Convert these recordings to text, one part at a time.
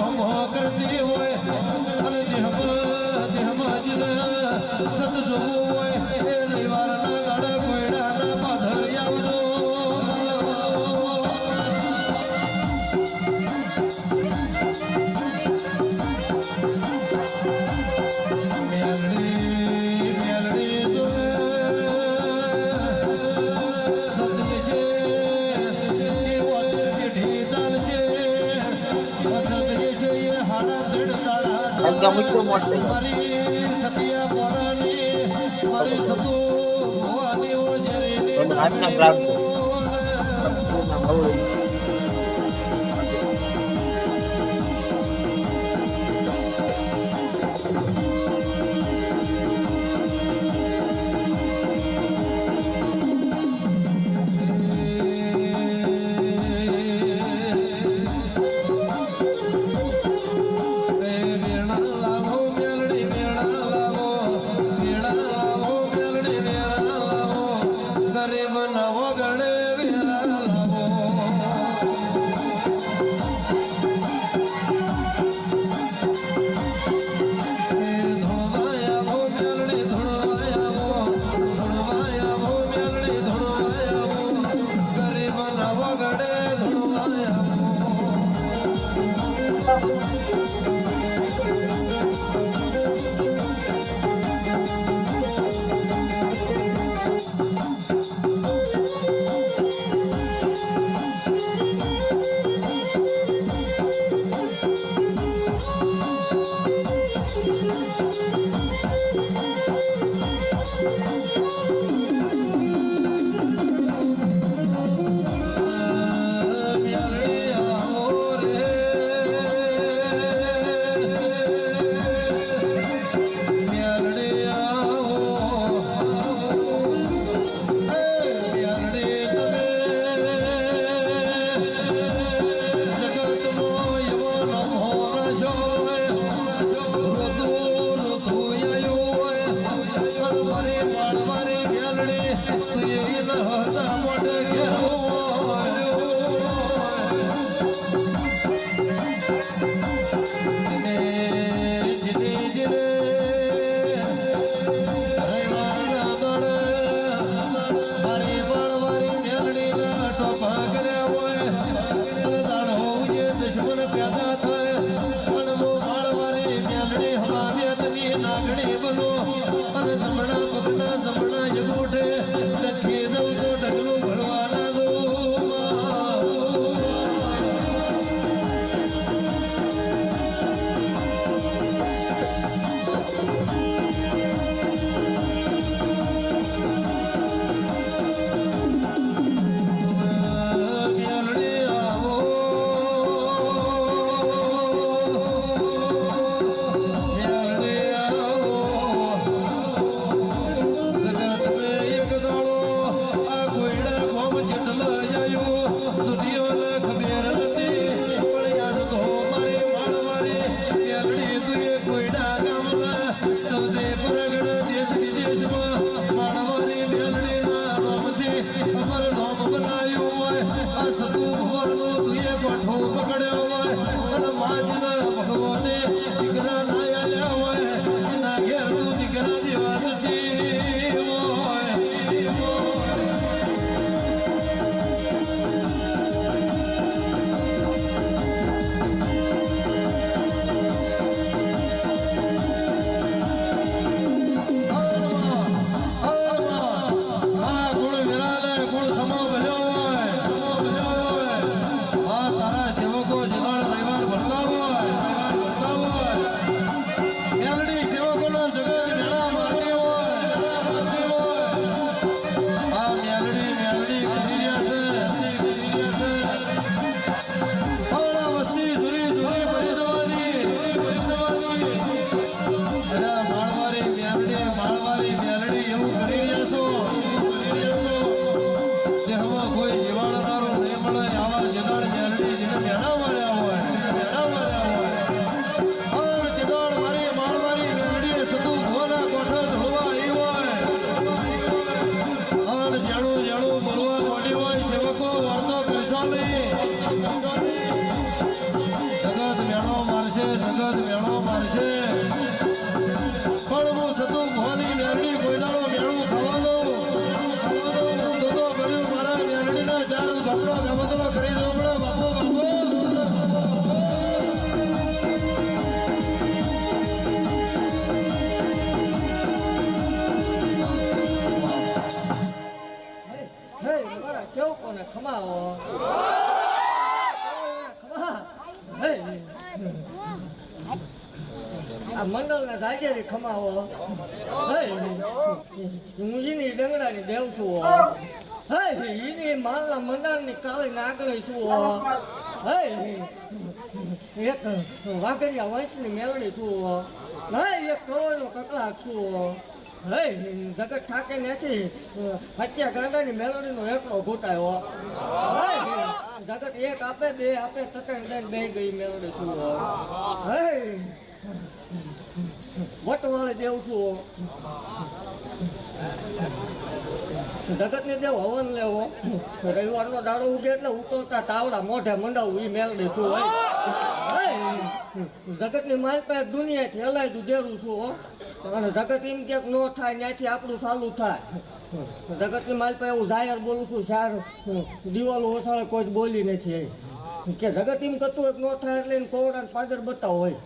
ભમો કરતી હોય અને દેહમાં સત જોવું હોય એ રવિવારના ગાળા કોયડાના પાધરી આવજો ગરીબ નવો ગણે વેરા લાવો મારશે જગત મેળો મારશે પણ હું સતું ભવાની મેરડી કોઈદાળો મેળું ખાવા દઉં તો ગળ્યું મારા મેરડીના ચાર કપડો ગમતલો કરી દઉં પડે બાપો બાપો કેવું કોને ખમાવો આ મંડળ ને જાગેરી ખમાવો હું એની ડંગડાની દેવ છું એની માલના મંડળની કાળી નાગણી છું એક વાઘરિયા વંશની મેળડી છું એક કરોડનો કકલાક છું જગત ઠાકે નથી હત્યા ગાંડાની મેલોડીનો એકલો ઘૂંટાયો જગત એક આપે બે આપે તકણ દઈને બે ગઈ મેલોડી શું વટવાળે દેવ શું જગત ને દેવ હવન લેવો રવિવારનો દાડો ઉગે એટલે ઉકળતા તાવડા મોઢે મંડાવું એ મેલડી શું હોય જગતની માલ પાસે દુનિયાથી હલાયતું દેરું છું અને જગત એમ ક્યાંક ન થાય ત્યાંથી આપણું ચાલુ થાય જગતની માલ પાસે એવું જાહેર બોલું છું ચાર દિવાલો ઓસાળે કોઈ બોલી નથી કે જગત એમ કરતું હોય ન થાય એટલે એને કોવડા પાદર બતાવો હોય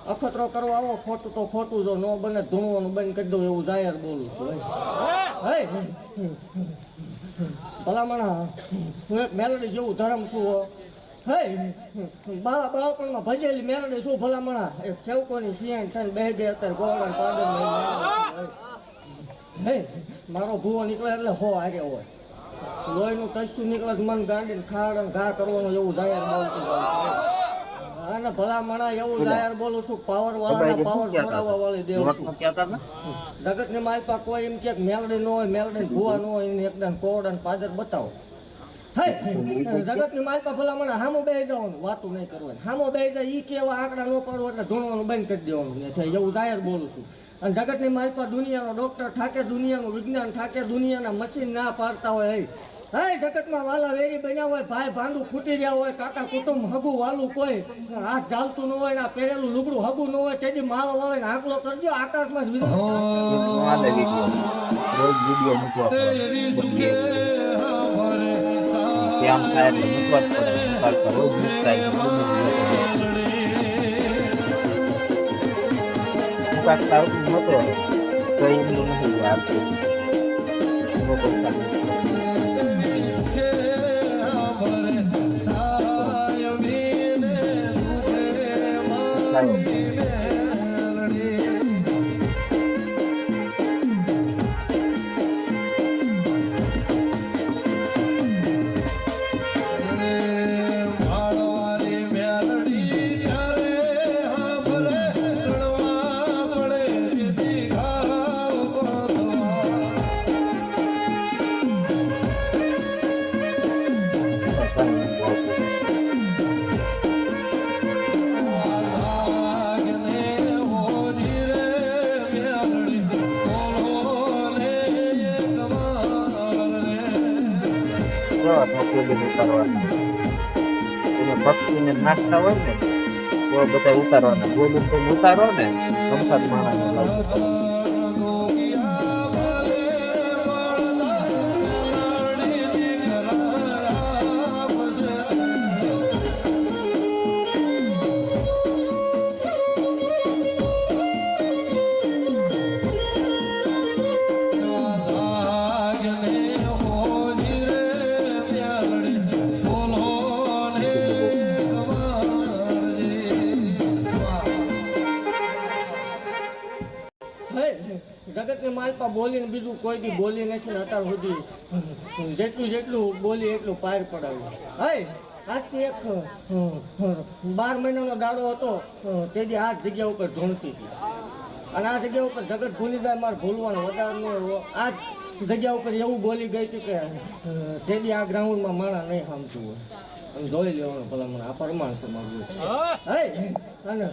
અખતરો કરવા આવો ખોટું તો ખોટું જો ન બને ધૂણવાનું બંધ કરી દઉં એવું જાહેર બોલું છું ભલામણા હું એક મેલડી જેવું ધર્મ છું મારા બાળપણમાં ભજેલી મેલડી શું ભલામણા એક સેવકોની સિયાણ થઈને બે ગઈ અત્યારે ગોળા પાદર મારો ભૂવો નીકળે એટલે હો હારે હોય લોહીનું તસ્યું નીકળે મન ગાંડીને ખાડ ઘા કરવાનું એવું જાહેર બોલતું અને ભલામણા એવું જાહેર બોલું છું પાવર વાળાના પાવર છોડાવવા વાળી દેવ છું જગતની માલપા કોઈ એમ કે મેલડી ન હોય મેલડી ભૂવા ન હોય એને એકદમ કોરડા પાદર બતાવો જગતની માલપા ભલામણા હામો બે જવાનું વાતું નહીં કરવાની હામો બે જાય એ કેવા આંકડા ન પાડવું એટલે ધૂણવાનું બંધ કરી દેવાનું એવું જાહેર બોલું છું અને જગતની માલપા દુનિયાનો ડોક્ટર ઠાકે દુનિયાનું વિજ્ઞાન ઠાકે દુનિયાના મશીન ના પાડતા હોય જગતમાં વાલા વેરી બન્યા હોય ભાઈ ભાંડું ખૂટી રહ્યા હોય કાકા કુટુંબ હગું વાલું કોઈ હાથ ચાલતું ન હોય ને પહેરેલું લુગડું હગું ન હોય તેથી માલ વાળે ને આકલો કરજો આકાશમાં ભક્તિને નાખતા હોય ને તો બધા ઉતારવાના બોલું તો ઉતારો ને સંસાર માણસ જગતની માલપા બોલીને બીજું કોઈ દી બોલી નથી ને અત્યાર સુધી જેટલું બોલી એટલું પાર પડાવ્યું આજથી એક 12 મહિનાનો દાડો હતો તેથી આ જગ્યા ઉપર ઢૂંઢતી હતી અને આ જગ્યા ઉપર જગત ભૂલી જાય મારે ભૂલવાનું વધારે આ જગ્યા ઉપર એવું બોલી ગઈ હતી કે તેથી આ ગ્રાઉન્ડમાં માણા નહીં સમજવું હોય જોઈ લેવાનું ભલા મને આ પ્રમાણ છે મારું અને